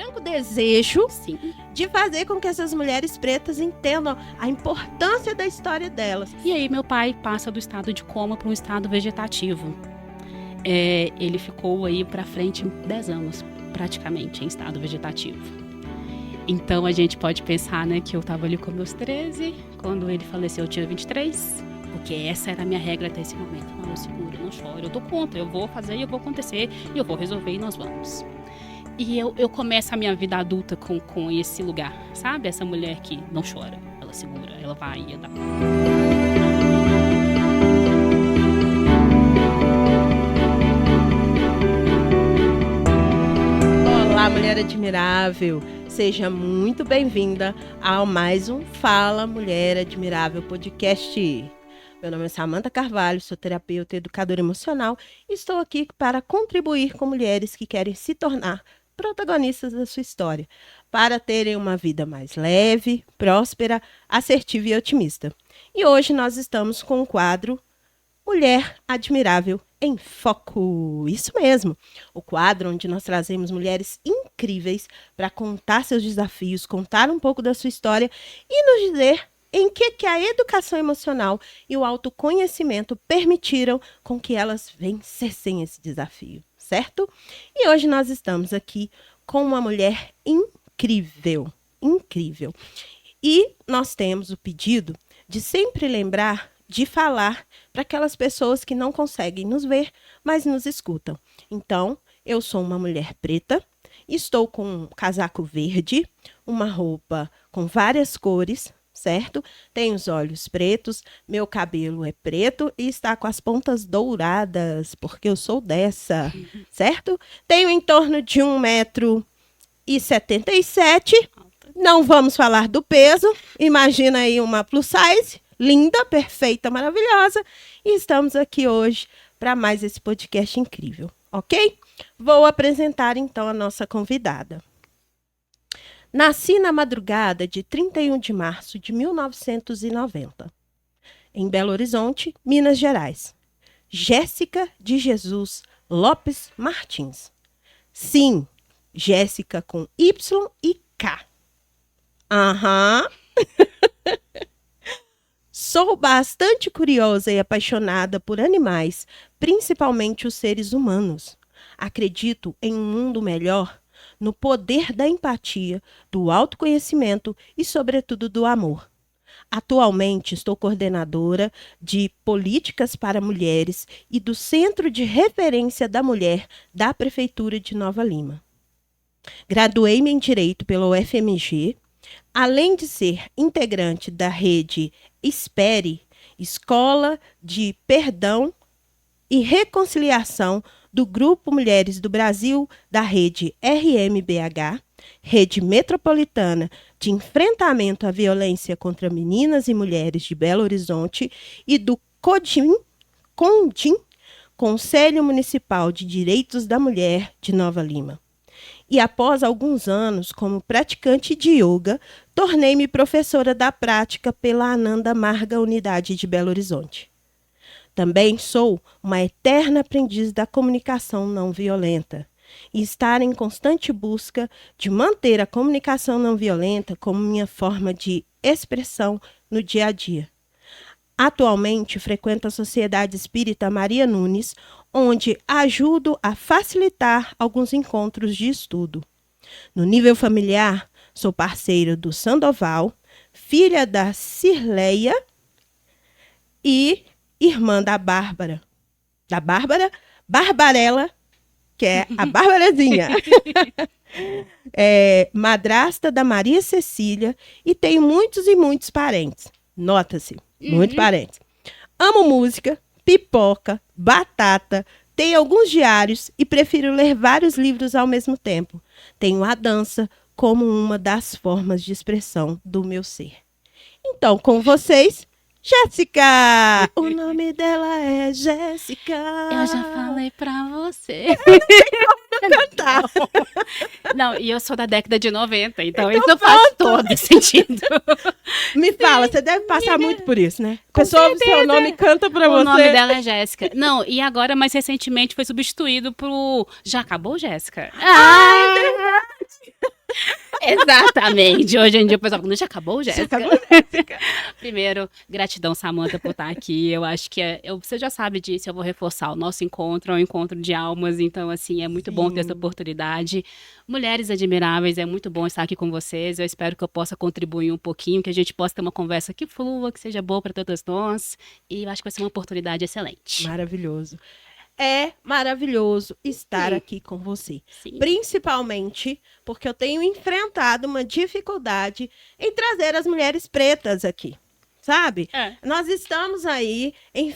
franco desejo Sim. de fazer com que essas mulheres pretas entendam a importância da história delas. E aí meu pai passa do estado de coma para um estado vegetativo. Ele ficou aí para frente 10 anos, praticamente, em estado vegetativo. Então a gente pode pensar, né, que eu estava ali com meus 13, quando ele faleceu eu tinha 23, porque essa era a minha regra até esse momento. Não, eu seguro, não choro, eu tô contra, eu vou fazer e eu vou acontecer, e eu vou resolver e nós vamos. E eu começo a minha vida adulta com esse lugar, sabe? Essa mulher que não chora, ela segura, ela vai e dá. Olá, mulher admirável! Seja muito bem-vinda a mais um Fala Mulher Admirável podcast. Meu nome é Samantha Carvalho, sou terapeuta e educadora emocional e estou aqui para contribuir com mulheres que querem se tornar protagonistas da sua história, para terem uma vida mais leve, próspera, assertiva e otimista. E hoje nós estamos com o quadro Mulher Admirável em Foco. Isso mesmo, o quadro onde nós trazemos mulheres incríveis para contar seus desafios, contar um pouco da sua história e nos dizer em que a educação emocional e o autoconhecimento permitiram com que elas vencessem esse desafio, certo? E hoje nós estamos aqui com uma mulher incrível, incrível. E nós temos o pedido de sempre lembrar de falar para aquelas pessoas que não conseguem nos ver, mas nos escutam. Então, eu sou uma mulher preta, estou com um casaco verde, uma roupa com várias cores, certo? Tenho os olhos pretos, meu cabelo é preto e está com as pontas douradas, porque eu sou dessa, certo? Tenho em torno de 1,77 m. Não vamos falar do peso. Imagina aí uma plus size, linda, perfeita, maravilhosa. E estamos aqui hoje para mais esse podcast incrível, ok? Vou apresentar então a nossa convidada. Nasci na madrugada de 31 de março de 1990, em Belo Horizonte, Minas Gerais. Jéssica de Jesus Lopes Martins. Sim, Jéssica com Y e K. Aham. Sou bastante curiosa e apaixonada por animais, principalmente os seres humanos. Acredito em um mundo melhor, no poder da empatia, do autoconhecimento e, sobretudo, do amor. Atualmente, estou coordenadora de políticas para mulheres e do Centro de Referência da Mulher da Prefeitura de Nova Lima. Graduei-me em Direito pela UFMG, além de ser integrante da rede Espere, Escola de Perdão e Reconciliação do Grupo Mulheres do Brasil, da rede RMBH, Rede Metropolitana de Enfrentamento à Violência contra Meninas e Mulheres de Belo Horizonte e do CONDIM, Conselho Municipal de Direitos da Mulher de Nova Lima. E após alguns anos como praticante de yoga, tornei-me professora da prática pela Ananda Marga Unidade de Belo Horizonte. Também sou uma eterna aprendiz da comunicação não violenta e estar em constante busca de manter a comunicação não violenta como minha forma de expressão no dia a dia. Atualmente frequento a Sociedade Espírita Maria Nunes, onde ajudo a facilitar alguns encontros de estudo. No nível familiar, sou parceira do Sandoval, filha da Cirleia e irmã da Bárbara. Da Bárbara Barbarella, que é a Barbarazinha. Madrasta da Maria Cecília e tenho muitos e muitos parentes. Nota-se, muitos parentes. Amo música, pipoca, batata, tenho alguns diários e prefiro ler vários livros ao mesmo tempo. Tenho a dança como uma das formas de expressão do meu ser. Então, com vocês, Jéssica! O nome dela é Jéssica. Eu já falei pra você. Cantar. Não, e eu sou da década de 90, então isso faz todo sentido. Me fala, você deve passar muito por isso, né? A pessoa ouve seu nome e canta pra você. O nome dela é Jéssica. Não, e agora, mais recentemente, foi substituído por... Já acabou, Jéssica? É verdade! Exatamente. Hoje em dia o pessoal fala, já acabou, Jéssica? Já acabou, Jéssica? Primeiro, gratidão, Samantha, por estar aqui. Eu acho que você já sabe disso, eu vou reforçar. O nosso encontro é um encontro de almas, então, assim, é muito bom ter essa oportunidade. Mulheres admiráveis, é muito bom estar aqui com vocês. Eu espero que eu possa contribuir um pouquinho, que a gente possa ter uma conversa que flua, que seja boa para todas nós. E eu acho que vai ser uma oportunidade excelente. Maravilhoso. É maravilhoso estar aqui com você. Sim. Principalmente porque eu tenho enfrentado uma dificuldade em trazer as mulheres pretas aqui, sabe? Nós estamos aí em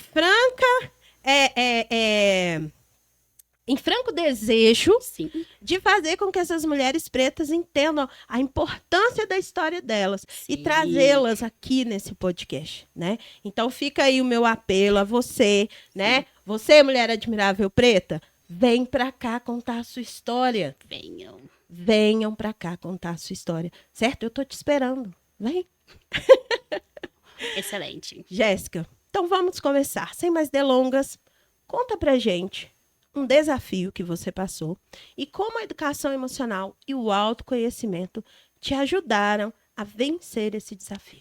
em franco desejo Sim. de fazer com que essas mulheres pretas entendam a importância da história delas e Sim. trazê-las aqui nesse podcast, né? Então fica aí o meu apelo a você, né? Você, mulher admirável preta, vem pra cá contar a sua história. Venham. Venham pra cá contar a sua história, certo? Eu tô te esperando. Vem. Excelente. Jéssica, então vamos começar. Sem mais delongas, conta pra gente um desafio que você passou e como a educação emocional e o autoconhecimento te ajudaram a vencer esse desafio.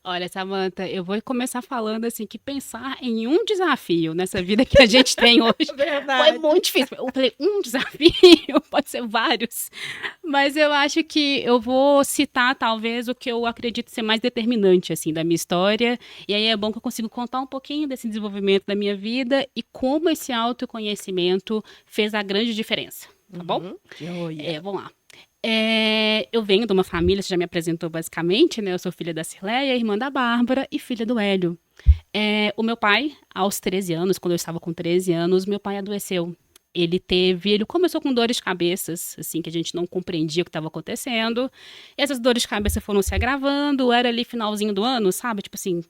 Olha, Samantha, eu vou começar falando assim, que pensar em um desafio nessa vida que a gente tem hoje foi muito difícil. Eu falei, um desafio, pode ser vários, mas eu acho que eu vou citar talvez o que eu acredito ser mais determinante assim da minha história, e aí é bom que eu consigo contar um pouquinho desse desenvolvimento da minha vida e como esse autoconhecimento fez a grande diferença, tá bom? Vamos lá. Eu venho de uma família, você já me apresentou basicamente, né? Eu sou filha da Cirleia, irmã da Bárbara e filha do Hélio. O meu pai, aos 13 anos, quando eu estava com 13 anos, meu pai adoeceu. Ele começou com dores de cabeça, assim, que a gente não compreendia o que estava acontecendo. E essas dores de cabeça foram se agravando, era ali finalzinho do ano, sabe? Tipo assim,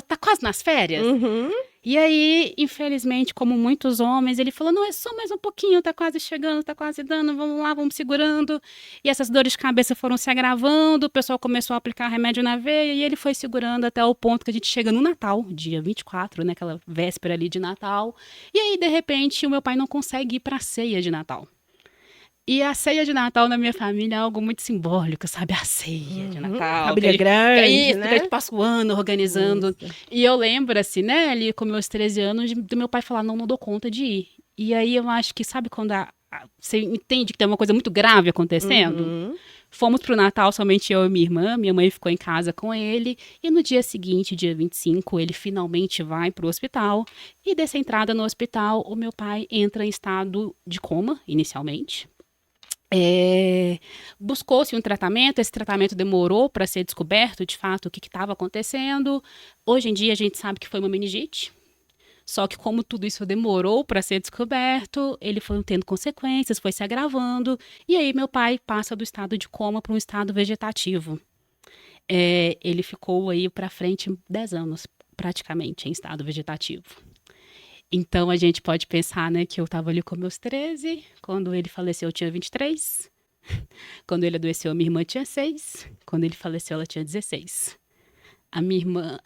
tá quase nas férias. Uhum. E aí, infelizmente, como muitos homens, ele falou, não, é só mais um pouquinho, tá quase chegando, tá quase dando, vamos lá, vamos segurando. E essas dores de cabeça foram se agravando, o pessoal começou a aplicar remédio na veia e ele foi segurando até o ponto que a gente chega no Natal, dia 24, né, aquela véspera ali de Natal. E aí, de repente, o meu pai não consegue ir pra ceia de Natal. E a ceia de Natal na minha família é algo muito simbólico, sabe? A ceia de Natal. Família grande, isso, né? Que a gente passa o ano organizando. Isso. E eu lembro, assim, né? Ali com meus 13 anos, do meu pai falar, não dou conta de ir. E aí eu acho que, sabe quando você entende que tem uma coisa muito grave acontecendo? Uhum. Fomos pro Natal, somente eu e minha irmã. Minha mãe ficou em casa com ele. E no dia seguinte, dia 25, ele finalmente vai pro hospital. E dessa entrada no hospital, o meu pai entra em estado de coma, inicialmente. Buscou-se um tratamento, esse tratamento demorou para ser descoberto de fato o que estava acontecendo. Hoje em dia a gente sabe que foi uma meningite, só que como tudo isso demorou para ser descoberto, ele foi tendo consequências, foi se agravando, e aí meu pai passa do estado de coma para um estado vegetativo. Ele ficou aí para frente 10 anos praticamente em estado vegetativo. Então, a gente pode pensar, né, que eu estava ali com meus 13, quando ele faleceu eu tinha 23, quando ele adoeceu a minha irmã tinha 6, quando ele faleceu ela tinha 16. A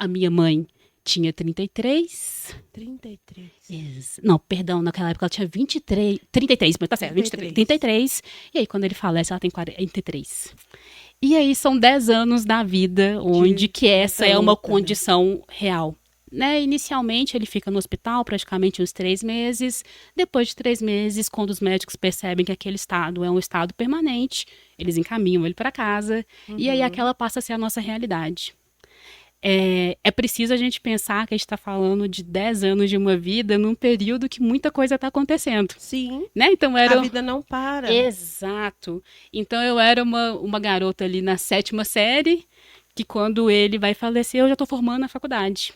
minha mãe tinha 33. 33. Não, perdão, naquela época ela tinha 33, mas tá certo, 33. E aí, quando ele falece, ela tem 43. E aí, são 10 anos da vida onde que essa é uma condição real. Né? Inicialmente ele fica no hospital praticamente uns 3 meses. Depois de 3 meses, quando os médicos percebem que aquele estado é um estado permanente, eles encaminham ele para casa. E aí aquela passa a ser a nossa realidade. É preciso a gente pensar que a gente está falando de 10 anos de uma vida num período que muita coisa está acontecendo. Sim. Né? Então, a vida não para. Exato. Então eu era uma garota ali na 7ª série, que quando ele vai falecer eu já estou formando na faculdade.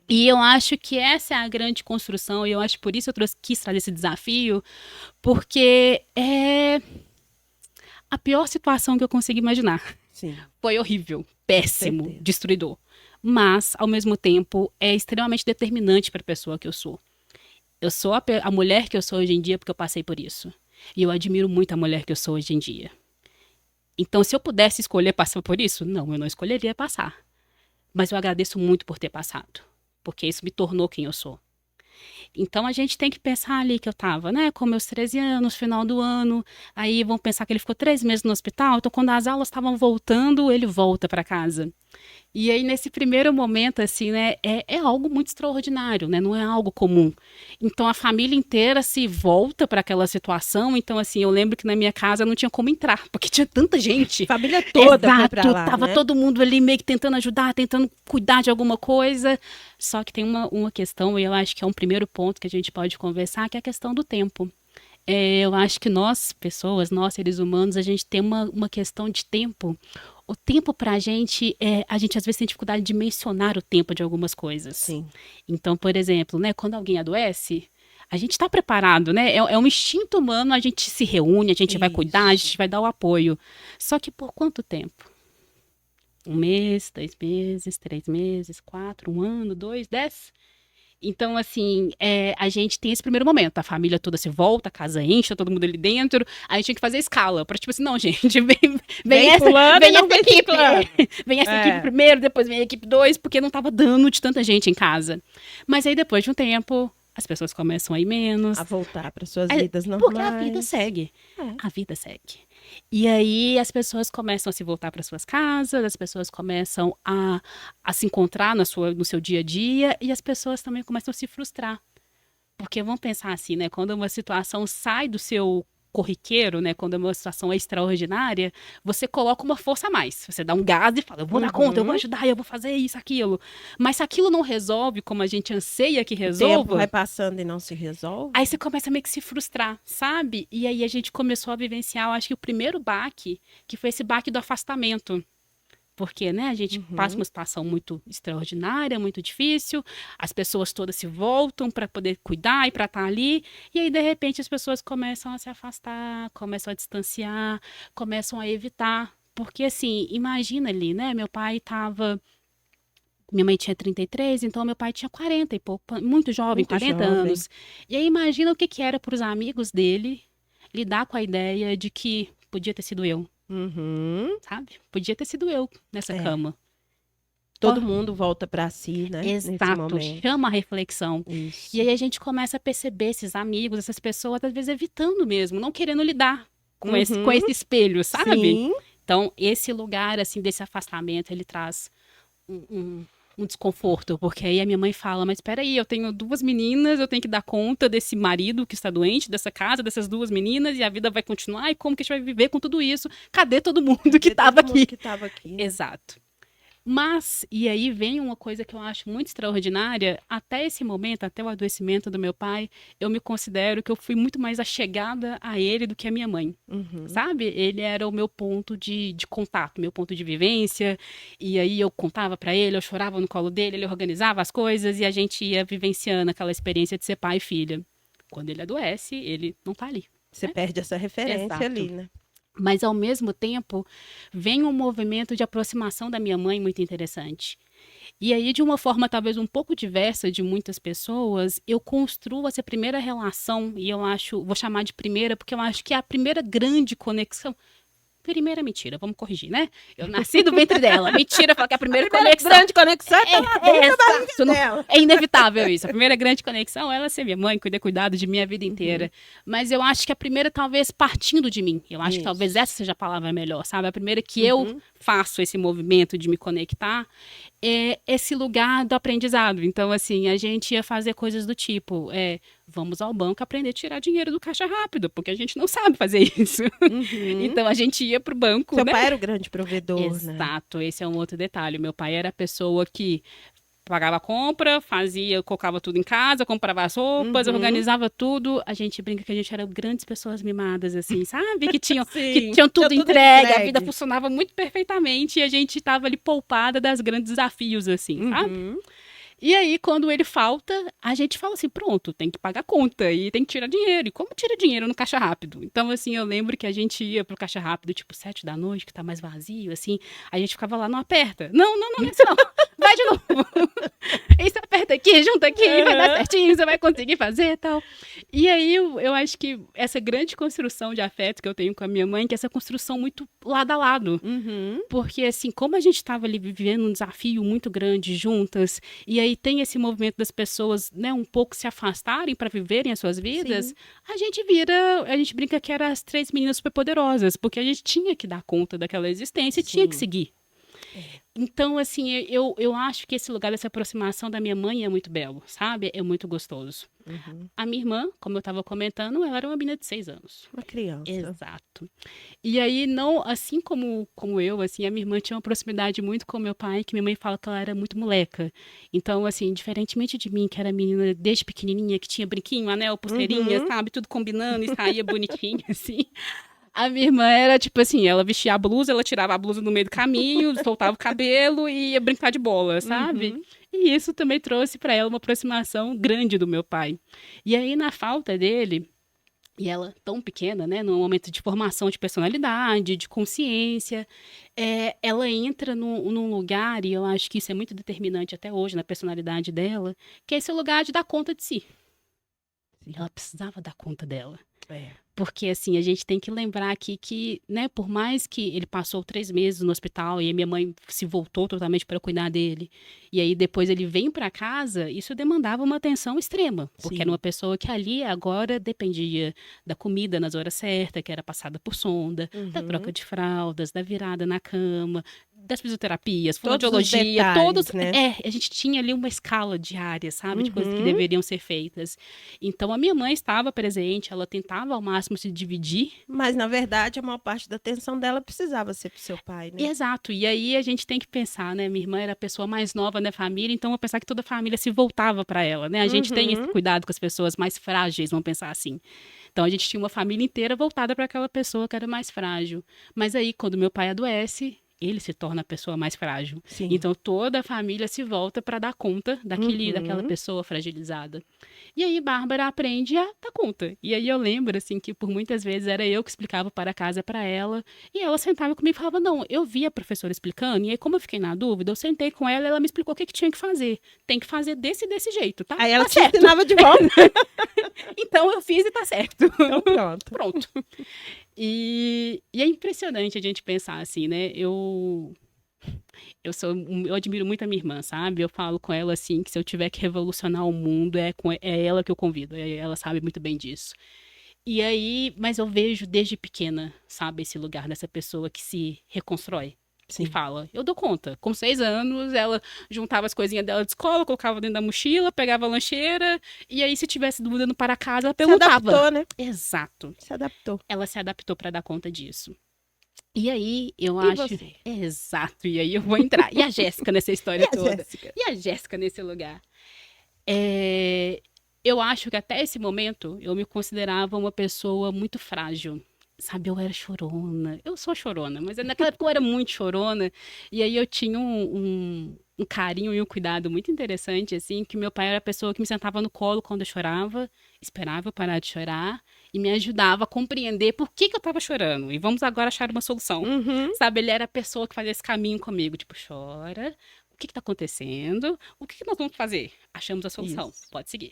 E eu acho que essa é a grande construção, e eu acho por isso eu quis trazer esse desafio, porque é a pior situação que eu consigo imaginar. Sim. Foi horrível, péssimo, destruidor. Mas, ao mesmo tempo, é extremamente determinante para a pessoa que eu sou. Eu sou a mulher que eu sou hoje em dia porque eu passei por isso. E eu admiro muito a mulher que eu sou hoje em dia. Então, se eu pudesse escolher passar por isso, não, eu não escolheria passar. Mas eu agradeço muito por ter passado, porque isso me tornou quem eu sou. Então a gente tem que pensar ali que eu tava, né, com meus 13 anos, final do ano, aí vão pensar que ele ficou 3 meses no hospital, então quando as aulas estavam voltando, ele volta para casa. E aí, nesse primeiro momento, assim, né, é algo muito extraordinário, né? Não é algo comum. Então, a família inteira se volta para aquela situação. Então, assim, eu lembro que na minha casa não tinha como entrar, porque tinha tanta gente. Família toda foi pra Exato, lá, tava né? todo mundo ali meio que tentando ajudar, tentando cuidar de alguma coisa. Só que tem uma questão, e eu acho que é um primeiro ponto que a gente pode conversar, que é a questão do tempo. Eu acho que nós, pessoas, nós, seres humanos, a gente tem uma questão de tempo. O tempo pra gente, a gente às vezes tem dificuldade de mencionar o tempo de algumas coisas. Sim. Então, por exemplo, né, quando alguém adoece, a gente está preparado, né? É um instinto humano, a gente se reúne, a gente vai cuidar, a gente vai dar o apoio. Só que por quanto tempo? 1 mês, 2 meses, 3 meses, 4, 1 ano, 2, 10? Então, assim, a gente tem esse primeiro momento. A família toda se volta, a casa enche, tá todo mundo ali dentro. Aí a gente tem que fazer escala. Pra, tipo assim, não, gente, vem essa, fulano vem e não essa vem equipe. ciclano. Vem essa equipe primeiro, depois vem a equipe 2, porque não tava dando de tanta gente em casa. Mas aí, depois de um tempo, as pessoas começam a ir menos. A voltar para suas vidas normais. Porque a vida segue. A vida segue. E aí as pessoas começam a se voltar para suas casas, as pessoas começam a se encontrar no seu dia a dia, e as pessoas também começam a se frustrar. Porque vamos pensar assim, né? Quando uma situação sai do seu corriqueiro, né? Quando uma situação é extraordinária, você coloca uma força a mais. Você dá um gás e fala, eu vou dar conta, eu vou ajudar, eu vou fazer isso, aquilo. Mas se aquilo não resolve como a gente anseia que O resolva, tempo vai passando e não se resolve. aí você começa meio que se frustrar, sabe? E aí a gente começou a vivenciar, eu acho que o primeiro baque, que foi esse baque do afastamento. Porque, né, a gente passa uma situação muito extraordinária, muito difícil, as pessoas todas se voltam para poder cuidar e para estar ali, e aí, de repente, as pessoas começam a se afastar, começam a distanciar, começam a evitar. Porque, assim, imagina ali, né, meu pai estava... Minha mãe tinha 33, então meu pai tinha 40 e pouco, muito jovem, Muito 40 jovem. anos. E aí imagina o que era para os amigos dele lidar com a ideia de que podia ter sido eu, Uhum. sabe? Podia ter sido eu nessa cama. Todo mundo volta para si, né? Nesse Exato, momento. chama a reflexão. Isso. E aí a gente começa a perceber esses amigos, essas pessoas, às vezes evitando mesmo, não querendo lidar com esse espelho, sabe? Sim. Então, esse lugar, assim, desse afastamento, ele traz um desconforto, porque aí a minha mãe fala, mas espera aí, eu tenho 2 meninas, eu tenho que dar conta desse marido que está doente, dessa casa, dessas 2 meninas, e a vida vai continuar, e como que a gente vai viver com tudo isso? Cadê todo mundo que estava aqui? Né? Exato. Mas, e aí vem uma coisa que eu acho muito extraordinária, até esse momento, até o adoecimento do meu pai, eu me considero que eu fui muito mais achegada a ele do que a minha mãe, sabe? Ele era o meu ponto de contato, meu ponto de vivência, e aí eu contava pra ele, eu chorava no colo dele, ele organizava as coisas, e a gente ia vivenciando aquela experiência de ser pai e filha. Quando ele adoece, ele não tá ali. Você perde essa referência Exato. ali, né? Mas, ao mesmo tempo, vem um movimento de aproximação da minha mãe muito interessante. E aí, de uma forma talvez um pouco diversa de muitas pessoas, eu construo essa primeira relação, e eu acho, vou chamar de primeira, porque eu acho que é a primeira grande conexão. Primeira mentira, vamos corrigir, né? Eu nasci do ventre dela. Mentira, falar que a primeira conexão. Grande conexão é inevitável isso. A primeira grande conexão é ela ser minha mãe, cuidado de mim a vida inteira. Mas eu acho que a primeira, talvez, partindo de mim. Eu acho que talvez essa seja a palavra melhor, sabe? A primeira que eu faço esse movimento de me conectar é esse lugar do aprendizado. Então, assim, a gente ia fazer coisas do tipo, vamos ao banco aprender a tirar dinheiro do caixa rápido, porque a gente não sabe fazer isso. Então, a gente ia pro banco, Seu né? pai era o grande provedor, Exato, esse é um outro detalhe. Meu pai era a pessoa que pagava a compra, colocava tudo em casa, comprava as roupas, organizava tudo. A gente brinca que a gente era grandes pessoas mimadas, assim, sabe? Que tinham tudo entregue, a vida funcionava muito perfeitamente e a gente estava ali poupada das grandes desafios, assim, sabe? E aí, quando ele falta, a gente fala assim, pronto, tem que pagar a conta e tem que tirar dinheiro. E como tira dinheiro no caixa rápido? Então, assim, eu lembro que a gente ia pro caixa rápido, tipo, 7 da noite, que tá mais vazio, assim, a gente ficava lá, não aperta. Não, isso não. Vai de novo. Isso aperta aqui, junta aqui, vai dar certinho, você vai conseguir fazer e tal. E aí, eu acho que essa grande construção de afeto que eu tenho com a minha mãe, que é essa construção muito lado a lado. Porque, assim, como a gente tava ali vivendo um desafio muito grande juntas, e aí aí tem esse movimento das pessoas, né, um pouco se afastarem para viverem as suas vidas, Sim. a gente brinca que era as 3 meninas superpoderosas, porque a gente tinha que dar conta daquela existência e tinha que Sim. seguir. Então, assim, eu acho que esse lugar dessa aproximação da minha mãe é muito belo, sabe? É muito gostoso. Uhum. A minha irmã, como eu estava comentando, ela era uma menina de 6 anos. Uma criança. Exato. E aí, não, assim como eu, assim, a minha irmã tinha uma proximidade muito com meu pai, que minha mãe fala que ela era muito moleca. Então, assim, diferentemente de mim, que era menina desde pequenininha, que tinha brinquinho, anel, pulseirinha, Uhum. sabe? Tudo combinando e saía bonitinho, assim. A minha irmã era tipo assim, ela vestia a blusa, ela tirava a blusa no meio do caminho, soltava o cabelo e ia brincar de bola, sabe? Uhum. E isso também trouxe para ela uma aproximação grande do meu pai. E aí, na falta dele, e ela tão pequena, né, num momento de formação de personalidade, de consciência, ela entra num lugar, e eu acho que isso é muito determinante até hoje na personalidade dela, que é esse lugar de dar conta de si. Ela precisava dar conta dela. É. Porque, assim, a gente tem que lembrar aqui que, né, por mais que ele passou 3 meses no hospital e a minha mãe se voltou totalmente para cuidar dele, e aí depois ele vem para casa, isso demandava uma atenção extrema, porque Sim. era uma pessoa que ali agora dependia da comida nas horas certas, que era passada por sonda, da Uhum. troca de fraldas, da virada na cama, das fisioterapias, Todos os fonoaudiologia, detalhes, né? a gente tinha ali uma escala diária, sabe, de coisas que Uhum. deveriam ser feitas. Então a minha mãe estava presente, ela tentava ao máximo se dividir. Mas, na verdade, a maior parte da atenção dela precisava ser pro seu pai, né? Exato, e aí a gente tem que pensar, né? Minha irmã era a pessoa mais nova da família, então eu vou pensar que toda a família se voltava para ela, né? A gente tem esse Uhum. cuidado com as pessoas mais frágeis, vamos pensar assim. Então a gente tinha uma família inteira voltada para aquela pessoa que era mais frágil. Mas aí, quando meu pai adoece, ele se torna a pessoa mais frágil. Sim. Então toda a família se volta para dar conta daquela Uhum. pessoa fragilizada. E aí Bárbara aprende a dar conta. E aí eu lembro assim que por muitas vezes era eu que explicava para casa para ela, e ela sentava comigo e falava: "Não, eu vi a professora explicando, e aí como eu fiquei na dúvida, eu sentei com ela, e ela me explicou o que que tinha que fazer. Tem que fazer desse jeito, tá? Aí ela Tá te certo. ensinava de volta. Então eu fiz e tá certo." Então, pronto. Pronto. E é impressionante a gente pensar assim, né? Eu admiro muito a minha irmã, sabe? Eu falo com ela assim que se eu tiver que revolucionar o mundo, é ela que eu convido. Ela sabe muito bem disso. E aí, mas eu vejo desde pequena, sabe, esse lugar dessa pessoa que se reconstrói. Sim. E fala, eu dou conta. Com 6 anos, ela juntava as coisinhas dela de escola, colocava dentro da mochila, pegava a lancheira, e aí, se tivesse dúvida no para casa, ela Se perguntava. adaptou, né? Exato. Se adaptou. Ela se adaptou para dar conta disso. E aí, eu E acho. você? Exato. E aí eu vou entrar. E a Jéssica nessa história E a toda? Jéssica? E a Jéssica nesse lugar? Eu acho que até esse momento eu me considerava uma pessoa muito frágil. Sabe, eu era chorona. Eu sou chorona, mas naquela época eu era muito chorona. E aí eu tinha um carinho e um cuidado muito interessante, assim, que meu pai era a pessoa que me sentava no colo quando eu chorava, esperava eu parar de chorar e me ajudava a compreender por que eu tava chorando. E vamos agora achar uma solução. Uhum. Sabe, ele era a pessoa que fazia esse caminho comigo, tipo, chora, o que tá acontecendo? O que nós vamos fazer? Achamos a solução, Isso. pode seguir.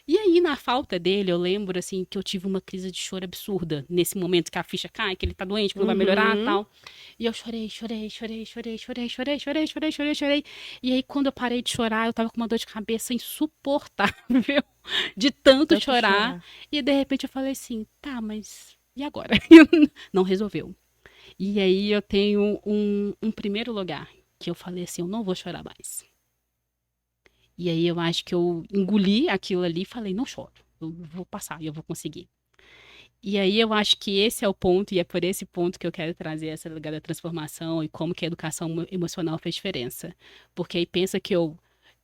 E aí, na falta dele, eu lembro, assim, que eu tive uma crise de choro absurda. Nesse momento que a ficha cai, que ele tá doente, que não vai melhorar e tal. E eu chorei. E aí, quando eu parei de chorar, eu tava com uma dor de cabeça insuportável. De tanto chorar. E, de repente, eu falei assim, tá, mas e agora? Não resolveu. E aí, eu tenho um primeiro lugar, que eu falei assim, eu não vou chorar mais. E aí eu acho que eu engoli aquilo ali e falei, não choro, eu vou passar e eu vou conseguir. E aí eu acho que esse é o ponto, e é por esse ponto que eu quero trazer essa ligada à transformação e como que a educação emocional fez diferença. Porque aí pensa que eu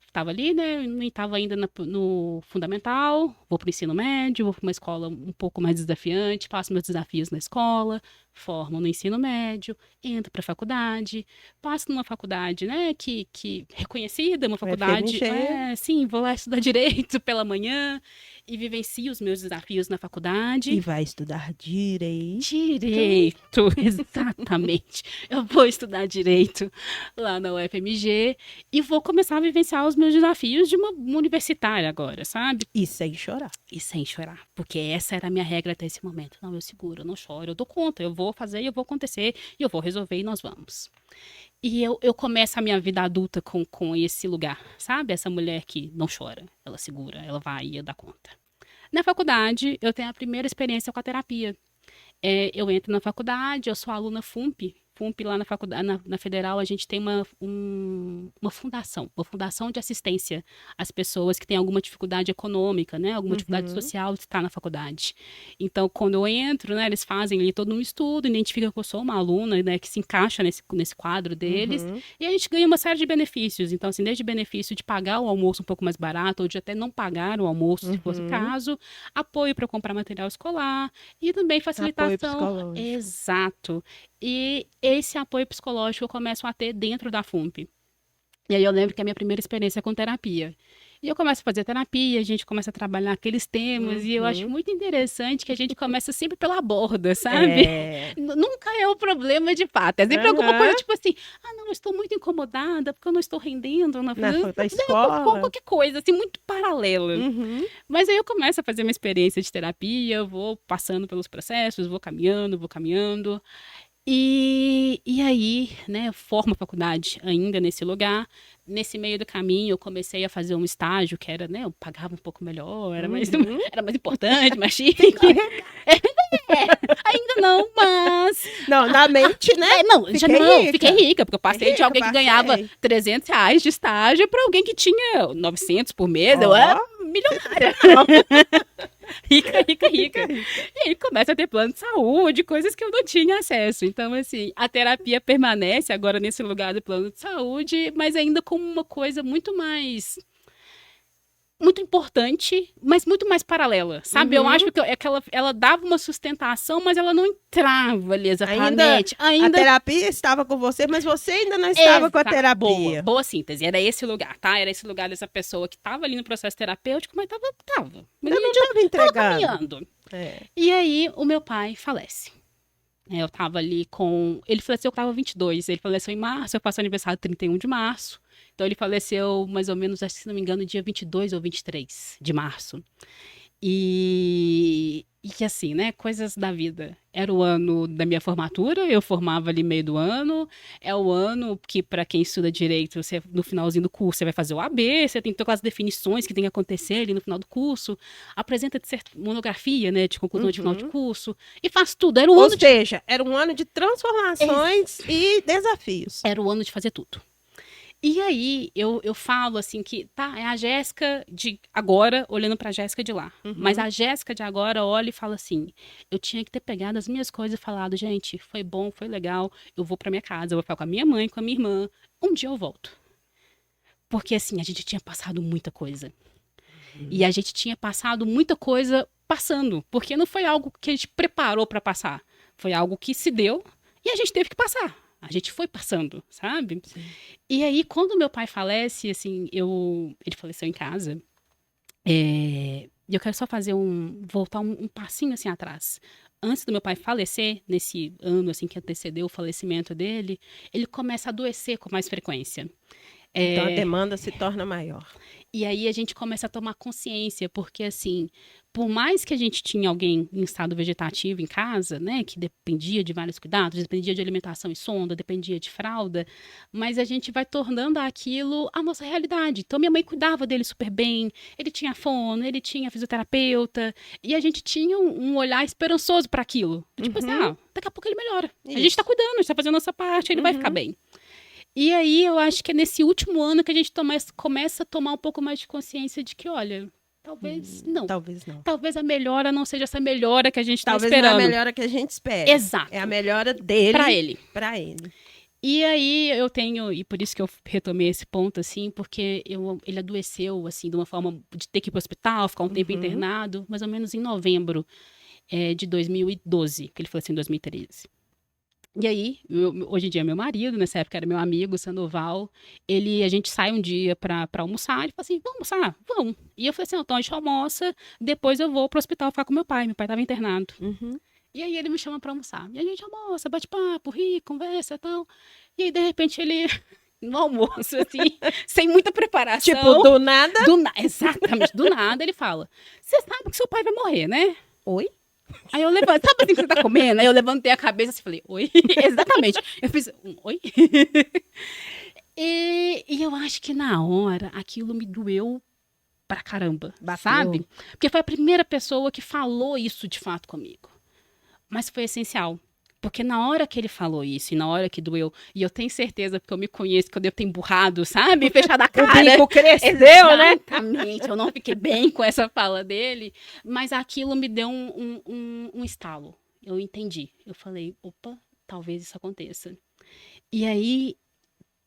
estava ali, né, não estava ainda no fundamental, vou para o ensino médio, vou para uma escola um pouco mais desafiante, passo meus desafios na escola, formo no ensino médio, entro para a faculdade, passo numa faculdade, né, que reconhecida, uma faculdade, sim, vou lá estudar direito pela manhã e vivencio os meus desafios na faculdade. E vai estudar direito. Direito, exatamente. Eu vou estudar direito lá na UFMG e vou começar a vivenciar os meus desafios de uma universitária agora, sabe? E sem chorar. E sem chorar, porque essa era a minha regra até esse momento. Não, eu seguro, eu não choro, eu dou conta, eu vou vou fazer, e eu vou acontecer, e eu vou resolver, e nós vamos. E eu começo a minha vida adulta com esse lugar, sabe? Essa mulher que não chora, ela segura, ela vai e dá conta. Na faculdade, eu tenho a primeira experiência com a terapia. Eu entro na faculdade, eu sou aluna FUMP. FUMP lá na faculdade, na Federal, a gente tem uma fundação de assistência às pessoas que têm alguma dificuldade econômica, né? Alguma dificuldade social de estar na faculdade. Então, quando eu entro, né, eles fazem ali todo um estudo, identificam que eu sou uma aluna, né, que se encaixa nesse quadro deles, e a gente ganha uma série de benefícios. Então, assim, desde benefício de pagar o almoço um pouco mais barato, ou de até não pagar o almoço, se fosse o caso, apoio para comprar material escolar, e também facilitação. Apoio psicológico. Exato. E esse apoio psicológico eu começo a ter dentro da FUMP. E aí eu lembro que é a minha primeira experiência com terapia. E eu começo a fazer terapia, a gente começa a trabalhar aqueles temas, e eu acho muito interessante que a gente começa sempre pela borda, sabe? Nunca é o problema de fato, é sempre alguma coisa tipo assim, não, eu estou muito incomodada porque eu não estou rendendo na escola. Qualquer coisa, assim, muito paralela. Mas aí eu começo a fazer uma experiência de terapia, eu vou passando pelos processos, vou caminhando. E aí, né, eu formo a faculdade ainda nesse lugar. Nesse meio do caminho, eu comecei a fazer um estágio que era, né, eu pagava um pouco melhor, era mais importante, mais chique. Ainda não, mas... Não, na mente, né? Fiquei rica, porque eu passei de alguém que ganhava R$300 de estágio para alguém que tinha 900 por mês, eu era milionária. Rica. E aí começa a ter plano de saúde, coisas que eu não tinha acesso. Então, assim, a terapia permanece agora nesse lugar do plano de saúde, mas ainda como uma coisa muito importante, mas muito mais paralela, sabe? Eu acho que ela dava uma sustentação, mas ela não entrava ali exatamente. A terapia estava com você, mas você ainda não estava com a terapia. Boa síntese. Era esse lugar, tá? Era esse lugar dessa pessoa que estava ali no processo terapêutico, mas estava. Mas eu não estava entregando. Caminhando. E aí, o meu pai falece. Eu estava ali com... Ele faleceu, eu estava 22. Ele faleceu em março, eu faço aniversário 31 de março. Então, ele faleceu, mais ou menos, acho que, se não me engano, dia 22 ou 23 de março. E assim, né, coisas da vida. Era o ano da minha formatura, eu formava ali meio do ano. É o ano que, para quem estuda direito, você, no finalzinho do curso, você vai fazer o AB, você tem todas as definições que tem que acontecer ali no final do curso. Apresenta monografia, né, de conclusão de final de curso. E faz tudo. Era Ou seja, era um ano de transformações e desafios. Era o ano de fazer tudo. E aí, eu falo assim que, é a Jéssica de agora, olhando pra Jéssica de lá. Mas a Jéssica de agora olha e fala assim, eu tinha que ter pegado as minhas coisas e falado, gente, foi bom, foi legal, eu vou pra minha casa, eu vou ficar com a minha mãe, com a minha irmã, um dia eu volto. Porque assim, a gente tinha passado muita coisa. E a gente tinha passado muita coisa passando, porque não foi algo que a gente preparou pra passar. Foi algo que se deu e a gente teve que passar. A gente foi passando, sabe? Sim. E aí, quando meu pai falece, assim, ele faleceu em casa. E eu quero só voltar um passinho assim atrás. Antes do meu pai falecer, nesse ano assim que antecedeu o falecimento dele, ele começa a adoecer com mais frequência. Então a demanda se torna maior. E aí a gente começa a tomar consciência, porque assim, por mais que a gente tinha alguém em estado vegetativo em casa, né, que dependia de vários cuidados, dependia de alimentação e sonda, dependia de fralda, mas a gente vai tornando aquilo a nossa realidade. Então minha mãe cuidava dele super bem, ele tinha fono, ele tinha fisioterapeuta, e a gente tinha um olhar esperançoso para aquilo. Tipo assim, daqui a pouco ele melhora. Isso. A gente tá cuidando, a gente tá fazendo a nossa parte, ele vai ficar bem. E aí, eu acho que é nesse último ano que a gente começa a tomar um pouco mais de consciência de que, olha, talvez não. Talvez não. Talvez a melhora não seja essa melhora que a gente está esperando. Talvez não é a melhora que a gente espera. Exato. É a melhora dele. Para ele. E aí, e por isso que eu retomei esse ponto, assim, porque ele adoeceu, assim, de uma forma de ter que ir para o hospital, ficar um tempo internado, mais ou menos em novembro de 2012, que ele faleceu em 2013. E aí, hoje em dia é meu marido, nessa época era meu amigo, o Sandoval, a gente sai um dia pra almoçar, ele falou assim, vamos almoçar? Vamos. E eu falei assim, então a gente almoça, depois eu vou pro hospital ficar com meu pai tava internado. E aí ele me chama pra almoçar. E a gente almoça, bate papo, ri, conversa e tal. E aí, de repente, ele... no almoço, assim, sem muita preparação. Tipo, do nada? Exatamente, do nada ele fala, você sabe que seu pai vai morrer, né? Oi? Aí eu levantei, sabe assim que você tá comendo? Aí eu levantei a cabeça assim, falei, oi? Exatamente. Eu fiz, oi? E eu acho que na hora aquilo me doeu pra caramba, Bateu. sabe? Porque foi a primeira pessoa que falou isso de fato comigo. Mas foi essencial. Porque na hora que ele falou isso, e na hora que doeu, e eu tenho certeza, porque eu me conheço, que eu devo ter emburrado, sabe? Fechado a cara. O bico cresceu, né? Exatamente. Eu não fiquei bem com essa fala dele, mas aquilo me deu um estalo. Eu entendi. Eu falei, opa, talvez isso aconteça. E aí,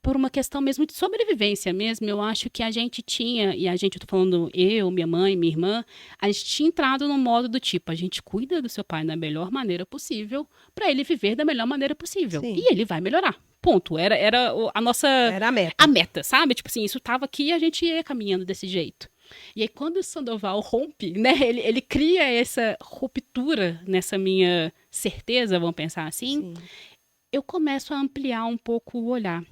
por uma questão mesmo de sobrevivência mesmo, eu acho que a gente tinha, e a gente, eu tô falando eu, minha mãe, minha irmã, a gente tinha entrado no modo do tipo, a gente cuida do seu pai da melhor maneira possível, para ele viver da melhor maneira possível. Sim. E ele vai melhorar. Ponto. Era a nossa... Era a meta. A meta, sabe? Tipo assim, isso tava aqui e a gente ia caminhando desse jeito. E aí, quando o Sandoval rompe, né? Ele cria essa ruptura nessa minha certeza, vamos pensar assim, Sim. eu começo a ampliar um pouco o olhar.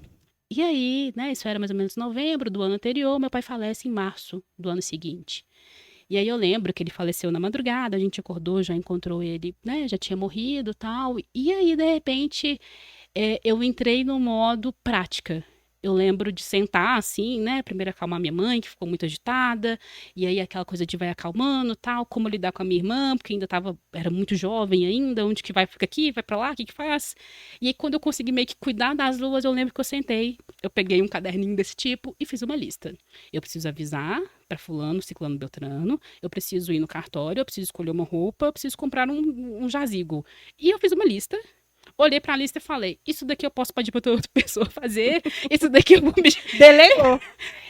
E aí, né, isso era mais ou menos novembro do ano anterior, meu pai falece em março do ano seguinte. E aí eu lembro que ele faleceu na madrugada, a gente acordou, já encontrou ele, né, já tinha morrido e tal. E aí, de repente, eu entrei no modo prática. Eu lembro de sentar assim, né? Primeiro acalmar minha mãe, que ficou muito agitada, e aí aquela coisa de vai acalmando, tal, como lidar com a minha irmã, porque ainda era muito jovem ainda, onde que vai, fica aqui, vai pra lá, o que que faz? E aí quando eu consegui meio que cuidar das duas, eu lembro que eu sentei, eu peguei um caderninho desse tipo e fiz uma lista. Eu preciso avisar para fulano, ciclano, beltrano, eu preciso ir no cartório, eu preciso escolher uma roupa, eu preciso comprar um jazigo. E eu fiz uma lista. Olhei pra lista e falei, isso daqui eu posso pedir pra outra pessoa fazer, isso daqui eu vou me... Delegou.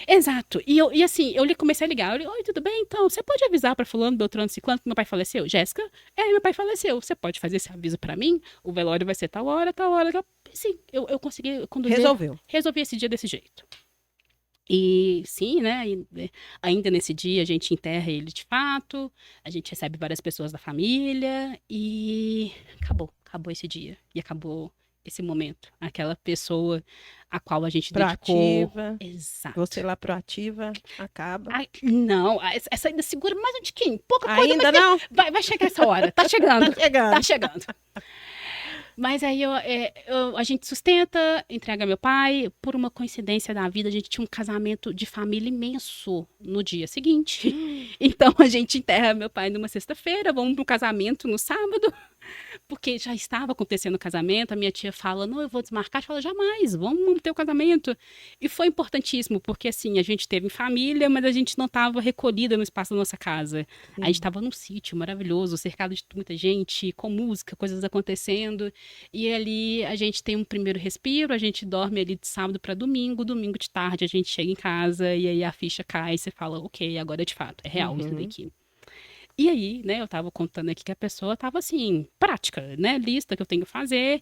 Exato. E assim, comecei a ligar. Eu falei, oi, tudo bem? Então, você pode avisar pra fulano, beltrano, ciclano, que meu pai faleceu? Jéssica? Meu pai faleceu. Você pode fazer esse aviso pra mim? O velório vai ser tal hora, tal hora. Tal... Sim, eu consegui conduzir. Resolvi esse dia desse jeito. E sim, né? Ainda nesse dia a gente enterra ele de fato, a gente recebe várias pessoas da família e acabou esse dia. E acabou esse momento. Aquela pessoa a qual a gente dedicou. Exato. Você lá proativa, acaba. Não, essa ainda segura mais um tiquinho. Pouca coisa, ainda não? Vai chegar essa hora. Tá chegando. Tá chegando. Mas aí a gente sustenta, entrega meu pai. Por uma coincidência da vida, a gente tinha um casamento de família imenso no dia seguinte. Então a gente enterra meu pai numa sexta-feira, vamos pro casamento no sábado. Porque já estava acontecendo o casamento, a minha tia fala, não, eu vou desmarcar. Eu falo, jamais, vamos manter o casamento. E foi importantíssimo, porque assim, a gente teve família, mas a gente não estava recolhida no espaço da nossa casa. A gente estava num sítio maravilhoso, cercado de muita gente, com música, coisas acontecendo. E ali a gente tem um primeiro respiro, a gente dorme ali de sábado para domingo de tarde a gente chega em casa e aí a ficha cai e você fala, ok, agora de fato, é real isso daqui. E aí, né, eu tava contando aqui que a pessoa tava assim, prática, né, lista que eu tenho que fazer.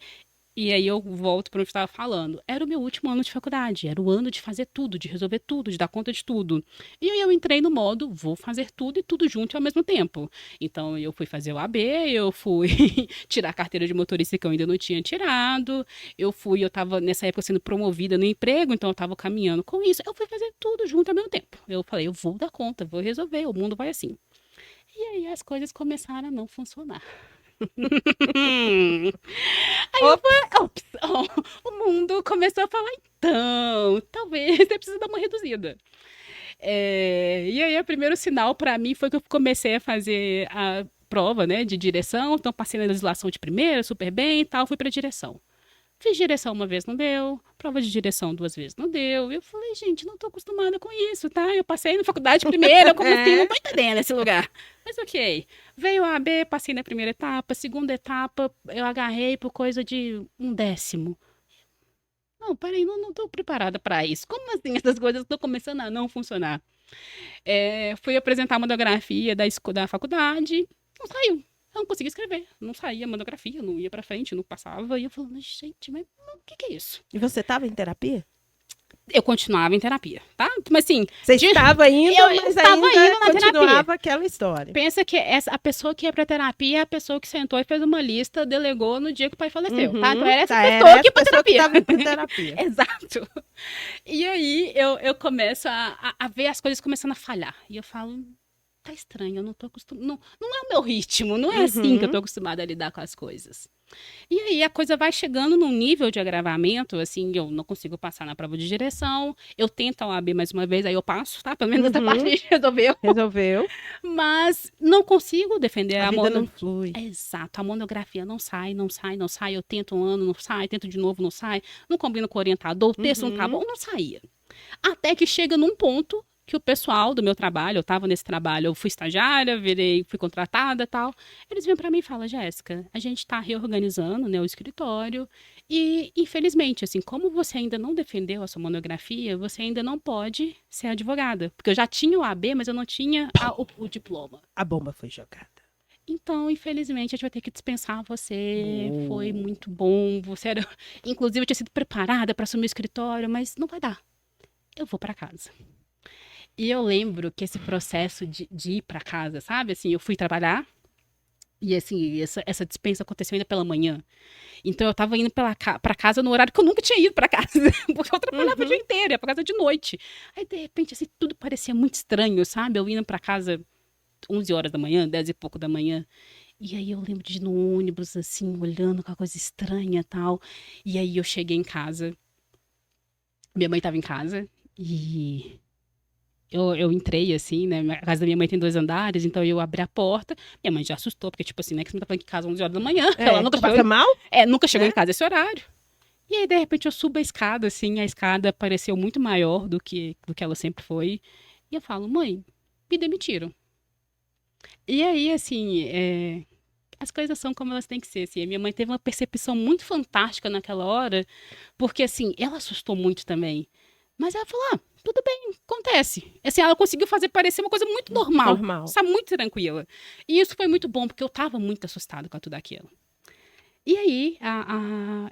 E aí eu volto para onde eu estava falando. Era o meu último ano de faculdade, era o ano de fazer tudo, de resolver tudo, de dar conta de tudo. E aí eu entrei no modo, vou fazer tudo e tudo junto ao mesmo tempo. Então eu fui fazer o AB, eu fui tirar a carteira de motorista que eu ainda não tinha tirado, eu estava nessa época sendo promovida no emprego, então eu estava caminhando com isso. Eu fui fazer tudo junto ao mesmo tempo. Eu falei, eu vou dar conta, vou resolver, o mundo vai assim. E aí as coisas começaram a não funcionar. Aí o mundo começou a falar, então, talvez você precisa dar uma reduzida. E aí o primeiro sinal para mim foi que eu comecei a fazer a prova, né, de direção, então passei na legislação de primeira, super bem e tal, fui para direção. Fiz direção uma vez, não deu. Prova de direção 2 vezes, não deu. Eu falei, gente, não tô acostumada com isso, tá? Eu passei na faculdade primeiro, como assim? Não tô entendendo esse lugar. Mas ok. Veio a AB, passei na primeira etapa. Segunda etapa, eu agarrei por coisa de 1/10. Não, peraí, não tô preparada para isso. Como assim essas coisas estão começando a não funcionar? Fui apresentar a monografia da faculdade, não saiu. Eu não conseguia escrever, não saía a monografia, não ia pra frente, não passava. E eu falando, gente, mas o que é isso? E você estava em terapia? Eu continuava em terapia, tá? Mas assim... Você estava indo, mas ainda indo na continuava terapia. Aquela história. Pensa que a pessoa que ia pra terapia é a pessoa que sentou e fez uma lista, delegou no dia que o pai faleceu, tá? Então era essa pessoa que ia pra terapia. Estava indo pra terapia. Exato. E aí eu começo a ver as coisas começando a falhar. E eu falo... tá estranho, eu não tô acostumada, não é o meu ritmo, não é assim que eu tô acostumada a lidar com as coisas. E aí a coisa vai chegando num nível de agravamento, assim, eu não consigo passar na prova de direção, eu tento a OAB mais uma vez, aí eu passo, tá? Pelo menos essa parte a gente resolveu. Resolveu. Mas não consigo defender A vida não flui. Exato, a monografia não sai, eu tento um ano, não sai, tento de novo, não sai, não combino com o orientador, o texto não tá bom, não saía. Até que chega num ponto que o pessoal do meu trabalho, eu estava nesse trabalho, eu fui estagiária, fui contratada e tal, eles vêm para mim e falam, Jéssica, a gente está reorganizando, né, o escritório e, infelizmente, assim, como você ainda não defendeu a sua monografia, você ainda não pode ser advogada. Porque eu já tinha o AB, mas eu não tinha o diploma. A bomba foi jogada. Então, infelizmente, a gente vai ter que dispensar você. Foi muito bom. Você era, inclusive, eu tinha sido preparada para assumir o escritório, mas não vai dar. Eu vou para casa. E eu lembro que esse processo de ir para casa, sabe? Assim, eu fui trabalhar e, assim, essa dispensa aconteceu ainda pela manhã. Então, eu tava indo para casa no horário que eu nunca tinha ido para casa, porque eu trabalhava o dia inteiro, ia para casa de noite. Aí, de repente, assim, tudo parecia muito estranho, sabe? Eu indo para casa 11 horas da manhã, 10 e pouco da manhã. E aí eu lembro de ir no ônibus, assim, olhando com a coisa estranha e tal. E aí eu cheguei em casa. Minha mãe tava em casa e eu entrei, assim, né? A casa da minha mãe tem 2 andares, então eu abri a porta. Minha mãe já assustou, porque, tipo assim, né? Que você não tá falando que casa 11 horas da manhã. Ela nunca passa mal? Nunca chegou em casa esse horário. E aí, de repente, eu subo a escada, assim, a escada pareceu muito maior do que ela sempre foi. E eu falo, mãe, me demitiram. E aí, assim, as coisas são como elas têm que ser, assim. A minha mãe teve uma percepção muito fantástica naquela hora, porque, assim, ela assustou muito também. Mas ela falou, tudo bem, acontece. Assim, ela conseguiu fazer parecer uma coisa muito normal. Sabe, muito tranquila. E isso foi muito bom, porque eu tava muito assustada com tudo aquilo. E aí, a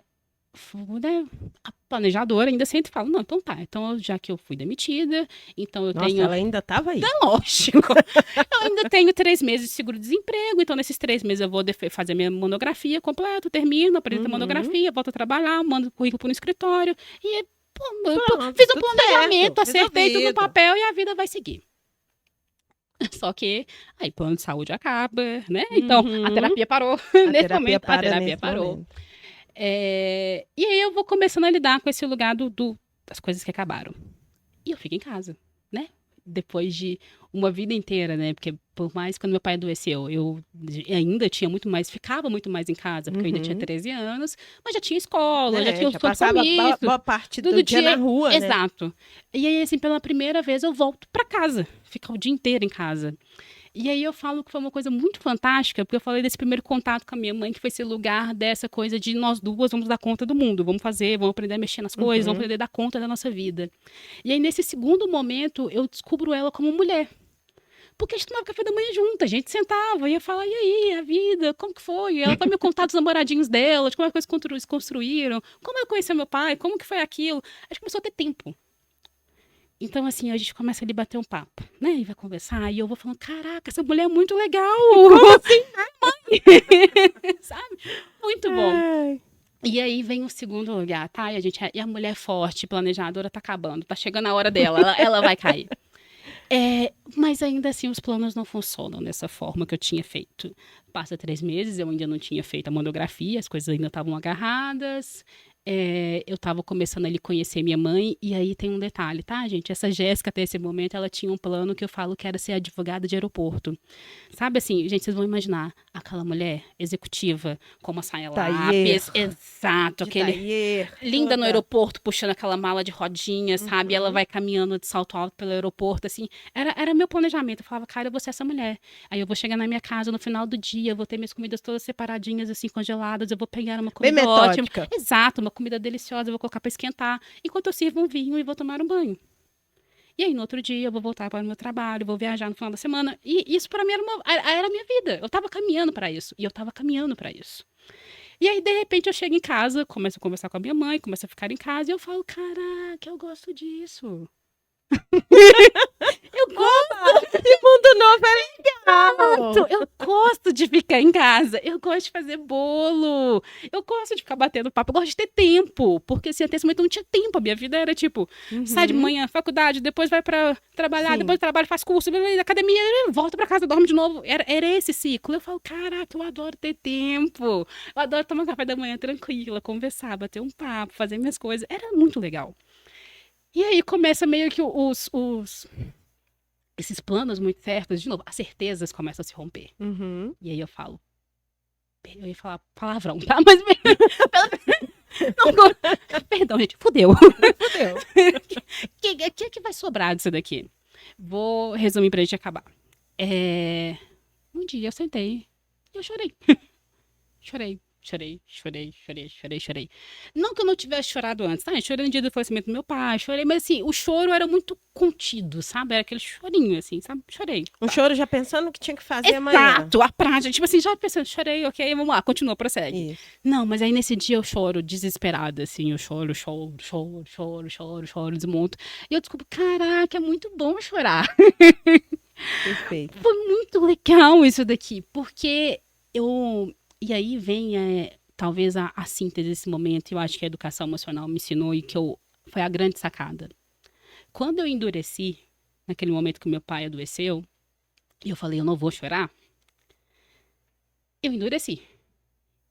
planejadora ainda sempre fala, não, então tá, então já que eu fui demitida, então eu tenho... ela ainda tava aí. É lógico. Eu ainda tenho 3 meses de seguro-desemprego, então nesses 3 meses eu vou fazer minha monografia completa, termino, apresento a monografia, volto a trabalhar, mando o currículo para o escritório e fiz um planejamento, acertei tudo no papel e a vida vai seguir. Só que aí plano de saúde acaba, né? Então a terapia parou. Nesse momento, a terapia parou. E aí eu vou começando a lidar com esse lugar das coisas que acabaram. E eu fico em casa, né? Depois de uma vida inteira, né? Porque por mais que quando meu pai adoeceu, eu ainda ficava muito mais em casa, porque eu ainda tinha 13 anos, mas já tinha escola, já tinha os compromissos. Boa parte do dia na rua, né? Exato. E aí, assim, pela primeira vez eu volto para casa, ficar o dia inteiro em casa. E aí eu falo que foi uma coisa muito fantástica, porque eu falei desse primeiro contato com a minha mãe, que foi esse lugar dessa coisa de nós duas vamos dar conta do mundo, vamos aprender a mexer nas coisas, vamos aprender a dar conta da nossa vida. E aí nesse segundo momento eu descubro ela como mulher. Porque a gente tomava café da manhã junto, a gente sentava, ia falar, e aí, a vida, como que foi? Ela foi me contar dos namoradinhos dela, de como as coisas se construíram, como eu conheci meu pai, como que foi aquilo. A gente começou a ter tempo. Então, assim, a gente começa a ali bater um papo, né? E vai conversar, e eu vou falando, caraca, essa mulher é muito legal. Como assim? Mãe? Sabe? Muito bom. E aí vem o segundo lugar, tá? E a mulher forte, planejadora, tá acabando. Tá chegando a hora dela, ela vai cair. Mas ainda assim, os planos não funcionam dessa forma que eu tinha feito. Passa 3 meses, eu ainda não tinha feito a monografia, as coisas ainda estavam agarradas. Eu estava começando a conhecer minha mãe, e aí tem um detalhe, tá, gente? Essa Jéssica, até esse momento, ela tinha um plano que eu falo que era ser advogada de aeroporto. Sabe assim, gente, vocês vão imaginar aquela mulher executiva, com uma saia lápis, exato, linda no aeroporto, puxando aquela mala de rodinha, sabe? Ela vai caminhando de salto alto pelo aeroporto, assim. Era meu planejamento. Eu falava, cara, eu vou ser essa mulher. Aí eu vou chegar na minha casa no final do dia, eu vou ter minhas comidas todas separadinhas, assim, congeladas, eu vou pegar uma comida ótima. Exato, uma comida deliciosa, eu vou colocar para esquentar, enquanto eu sirvo um vinho e vou tomar um banho. E aí, no outro dia, eu vou voltar para o meu trabalho, vou viajar no final da semana. E isso, para mim, era a minha vida. Eu estava caminhando para isso. E aí, de repente, eu chego em casa, começo a conversar com a minha mãe, começo a ficar em casa, e eu falo, caraca, eu gosto disso. Eu gosto. Esse mundo novo é legal. Eu gosto de ficar em casa, eu gosto de fazer bolo, eu gosto de ficar batendo papo, eu gosto de ter tempo, porque assim, até esse momento eu não tinha tempo, a minha vida era tipo, sai de manhã, faculdade, depois vai pra trabalhar, Sim. depois do trabalho faz curso, academia, volta pra casa, dorme de novo, era esse ciclo. Eu falo, caraca, eu adoro ter tempo, eu adoro tomar café da manhã tranquila, conversar, bater um papo, fazer minhas coisas, era muito legal. E aí começa meio que esses planos muito certos, de novo, as certezas começam a se romper. Uhum. E aí eu falo, eu ia falar palavrão, tá? Mas perdão, gente, fudeu. O que vai sobrar disso daqui? Vou resumir pra gente acabar. Um dia eu sentei e eu chorei. Chorei. Não que eu não tivesse chorado antes, tá? Eu chorei no dia do falecimento do meu pai, chorei, mas assim, o choro era muito contido, sabe? Era aquele chorinho, assim, sabe? Chorei. Um choro já pensando o que tinha que fazer amanhã. Exato, a prática, tipo assim, já pensando, chorei, ok, vamos lá, continua, prossegue. Isso. Não, mas aí nesse dia eu choro desesperada, assim, eu choro, desmonto. E eu descubro, caraca, é muito bom chorar. Perfeito. Foi muito legal isso daqui, porque e aí vem, talvez, a síntese desse momento, eu acho que a educação emocional me ensinou e foi a grande sacada. Quando eu endureci, naquele momento que meu pai adoeceu, e eu falei, eu não vou chorar, eu endureci.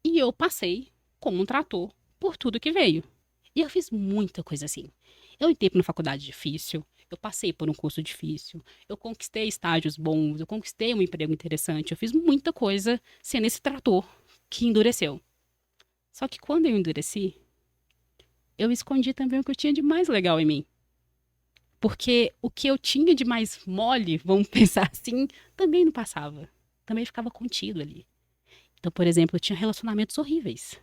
E eu passei, como um trator, por tudo que veio. E eu fiz muita coisa assim. Eu entrei para uma faculdade difícil, eu passei por um curso difícil, eu conquistei estágios bons, eu conquistei um emprego interessante, eu fiz muita coisa sendo esse trator que endureceu. Só que quando eu endureci, eu escondi também o que eu tinha de mais legal em mim. Porque o que eu tinha de mais mole, vamos pensar assim, também não passava. Também ficava contido ali. Então, por exemplo, eu tinha relacionamentos horríveis.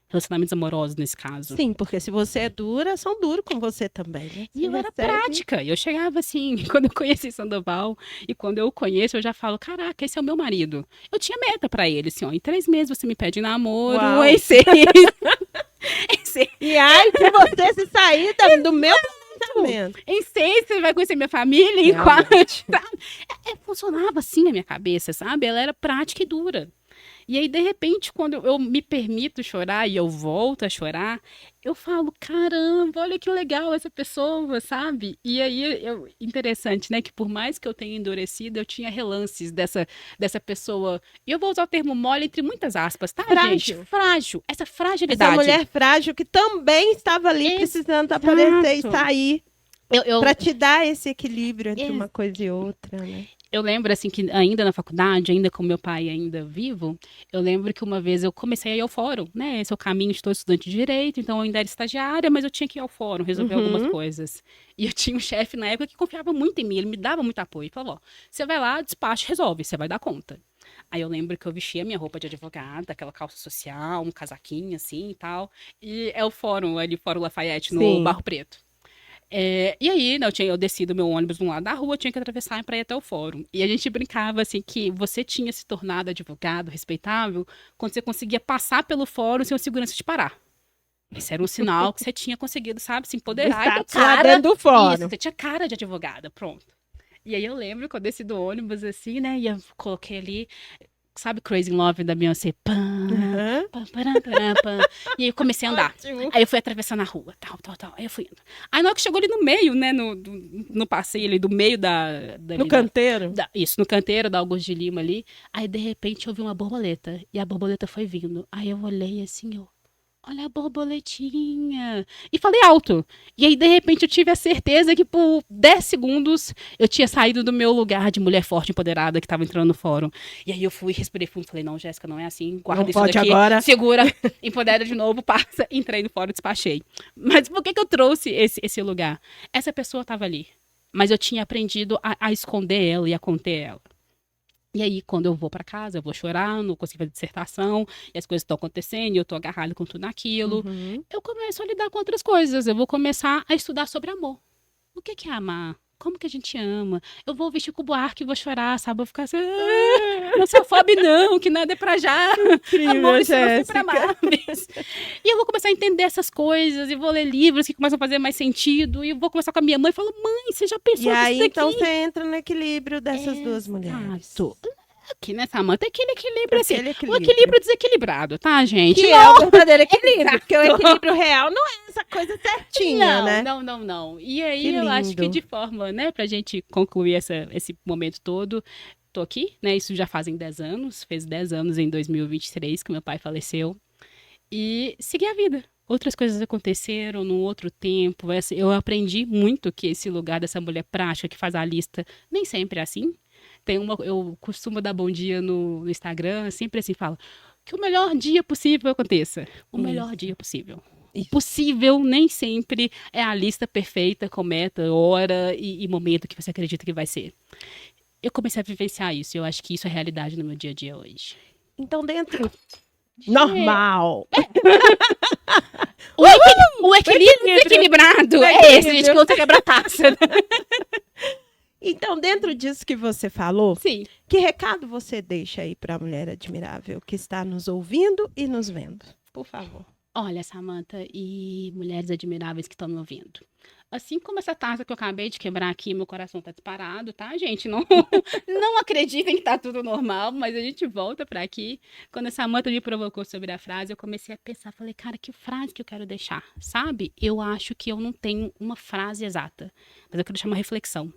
Relacionamentos amorosos, nesse caso. Sim, porque se você é dura, são duros com você também, né? E eu era prática. Eu chegava assim, quando eu conheci Sandoval, e quando eu o conheço, eu já falo, caraca, esse é o meu marido. Eu tinha meta pra ele, assim, ó, em 3 meses você me pede namoro, Uau. em 6... E ai, se você se sair do meu planejamento. Em 6 você vai conhecer minha família, em 4... funcionava assim na minha cabeça, sabe? Ela era prática e dura. E aí, de repente, quando eu me permito chorar e eu volto a chorar, eu falo, caramba, olha que legal essa pessoa, sabe? E aí, interessante, né? Que por mais que eu tenha endurecido, eu tinha relances dessa pessoa. E eu vou usar o termo mole entre muitas aspas, tá, Frágil. gente? Frágil. Essa fragilidade. Essa mulher frágil que também estava ali precisando aparecer e sair. Pra te dar esse equilíbrio entre uma coisa e outra, né? Eu lembro, assim, que ainda na faculdade, ainda com meu pai ainda vivo, eu lembro que uma vez eu comecei a ir ao fórum, né? Esse é o caminho de todo estudante de direito, então eu ainda era estagiária, mas eu tinha que ir ao fórum, resolver algumas coisas. E eu tinha um chefe na época que confiava muito em mim, ele me dava muito apoio. Ele falava, ó, você vai lá, despacha, resolve, você vai dar conta. Aí eu lembro que eu vestia minha roupa de advogada, aquela calça social, um casaquinho assim e tal. E é o fórum, ali, Fórum Lafayette, no Barro Preto. E aí, né, eu desci do meu ônibus de um lado da rua, tinha que atravessar para ir até o fórum. E a gente brincava, assim, que você tinha se tornado advogado respeitável quando você conseguia passar pelo fórum sem o segurança te parar. Esse era um sinal que você tinha conseguido, sabe, se empoderar. Lá dentro do fórum. Isso, você tinha cara de advogada, pronto. E aí eu lembro que eu desci do ônibus, assim, né, e eu coloquei ali... Sabe Crazy in Love da Beyoncé? E aí eu comecei a andar. Ótimo. Aí eu fui atravessando a rua, tal. Aí eu fui indo. Aí na hora que chegou ali no meio, né, no passeio ali, do meio no canteiro? Isso, no canteiro da Augusto de Lima ali. Aí de repente eu vi uma borboleta. E a borboleta foi vindo. Aí eu olhei assim, olha a borboletinha. E falei alto. E aí, de repente, eu tive a certeza que por 10 segundos eu tinha saído do meu lugar de mulher forte, empoderada, que estava entrando no fórum. E aí eu fui, respirei fundo, falei, não, Jéssica, não é assim. Guarda não isso pode daqui, agora. segura, empodera de novo, passa. Entrei no fórum, despachei. Mas por que eu trouxe esse lugar? Essa pessoa estava ali. Mas eu tinha aprendido a esconder ela e a conter ela. E aí, quando eu vou para casa, eu vou chorar, não consigo fazer dissertação, e as coisas estão acontecendo, e eu tô agarrada com tudo aquilo. Eu começo a lidar com outras coisas. Eu vou começar a estudar sobre amor. O que é amar? Como que a gente ama? Eu vou vestir com o Buarque e vou chorar, sabe? Eu vou ficar assim, não sou não, que nada é pra já. Incrível, Amores são Jéssica. sempre amáveis. E eu vou começar a entender essas coisas, e vou ler livros que começam a fazer mais sentido, e vou conversar com a minha mãe e falo, mãe, você já pensou E nisso aí, daqui? então, você entra no equilíbrio dessas duas mulheres. Exato. Aqui, né, Samanta? Aquele equilíbrio, assim, Aquele o equilíbrio. equilíbrio desequilibrado, tá, gente? Que é o verdadeiro equilíbrio, porque o equilíbrio real não é essa coisa certinha, né? Não. E aí, Que eu acho que lindo. de forma, né, pra gente concluir esse momento todo, tô aqui, né, isso já fazem 10 anos, fez 10 anos em 2023 que meu pai faleceu, e segui a vida. Outras coisas aconteceram num outro tempo, eu aprendi muito que esse lugar dessa mulher prática que faz a lista nem sempre é assim. Eu costumo dar bom dia no Instagram, sempre assim, falo que o melhor dia possível aconteça. O melhor dia possível. O possível nem sempre é a lista perfeita com meta, hora e momento que você acredita que vai ser. Eu comecei a vivenciar isso e eu acho que isso é realidade no meu dia a dia hoje. Então, dentro... Normal! O equilíbrio desequilibrado é esse, gente, que outra quebra-taça. Então, dentro disso que você falou, Sim. que recado você deixa aí para a mulher admirável que está nos ouvindo e nos vendo? Por favor. Olha, Samanta e mulheres admiráveis que estão me ouvindo. Assim como essa taça que eu acabei de quebrar aqui, meu coração tá disparado, tá, gente? Não acreditem que tá tudo normal, mas a gente volta para aqui. Quando a Samanta me provocou sobre a frase, eu comecei a pensar, falei, cara, que frase que eu quero deixar, sabe? Eu acho que eu não tenho uma frase exata, mas eu quero deixar uma reflexão.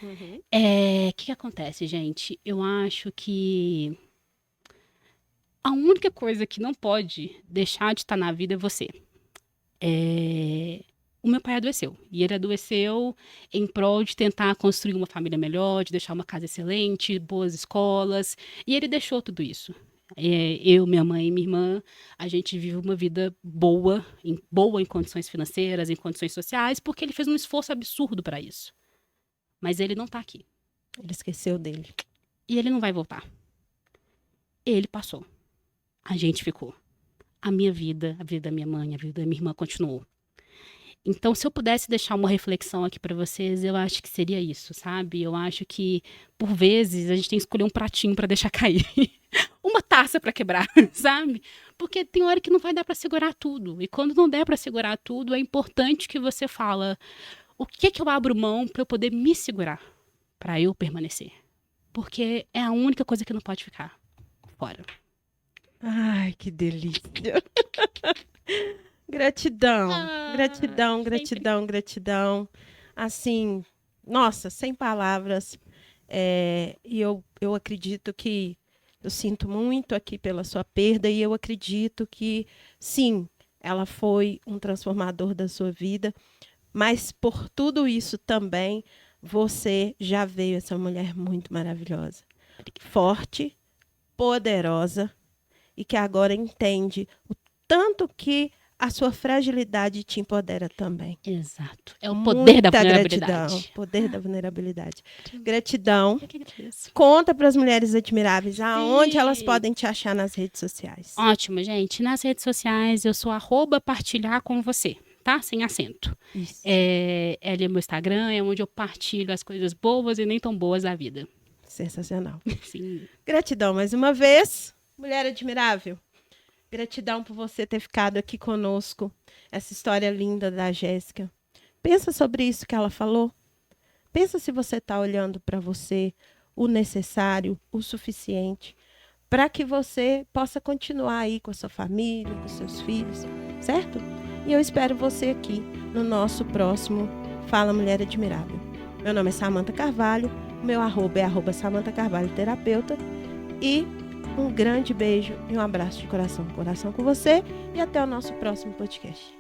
O que acontece, gente? Eu acho que a única coisa que não pode deixar de estar na vida é você. O meu pai adoeceu. E ele adoeceu em prol de tentar construir uma família melhor, de deixar uma casa excelente, boas escolas. E ele deixou tudo isso. Eu, minha mãe e minha irmã, a gente vive uma vida boa em condições financeiras, em condições sociais, porque ele fez um esforço absurdo para isso. Mas ele não tá aqui. Ele esqueceu dele. E ele não vai voltar. Ele passou. A gente ficou. A minha vida, a vida da minha mãe, a vida da minha irmã continuou. Então, se eu pudesse deixar uma reflexão aqui para vocês, eu acho que seria isso, sabe? Eu acho que, por vezes, a gente tem que escolher um pratinho para deixar cair. Uma taça para quebrar, sabe? Porque tem hora que não vai dar para segurar tudo. E quando não der para segurar tudo, é importante que você fala o que eu abro mão para eu poder me segurar, para eu permanecer. Porque é a única coisa que não pode ficar fora. Ai, que delícia. Gratidão, gratidão. Assim, nossa, sem palavras. E eu acredito que eu sinto muito aqui pela sua perda e eu acredito que, sim, ela foi um transformador da sua vida, mas por tudo isso também, você já veio essa mulher muito maravilhosa, forte, poderosa e que agora entende o tanto que a sua fragilidade te empodera também. Exato. É o poder da vulnerabilidade. Gratidão, poder da vulnerabilidade. Gratidão. Eu que agradeço. Conta para as mulheres admiráveis aonde elas podem te achar nas redes sociais. Ótimo, gente. Nas redes sociais eu sou @partilhar com você, tá? Sem acento. Isso. Ali é meu Instagram, é onde eu partilho as coisas boas e nem tão boas da vida. Sensacional. Sim. Gratidão mais uma vez, mulher admirável. Gratidão por você ter ficado aqui conosco. Essa história linda da Jéssica. Pensa sobre isso que ela falou. Pensa se você está olhando para você o necessário, o suficiente, para que você possa continuar aí com a sua família, com seus filhos, certo? E eu espero você aqui no nosso próximo Fala Mulher Admirável. Meu nome é Samanta Carvalho, o meu arroba é @Samanta Carvalho Terapeuta. E um grande beijo e um abraço de coração com você. E até o nosso próximo podcast.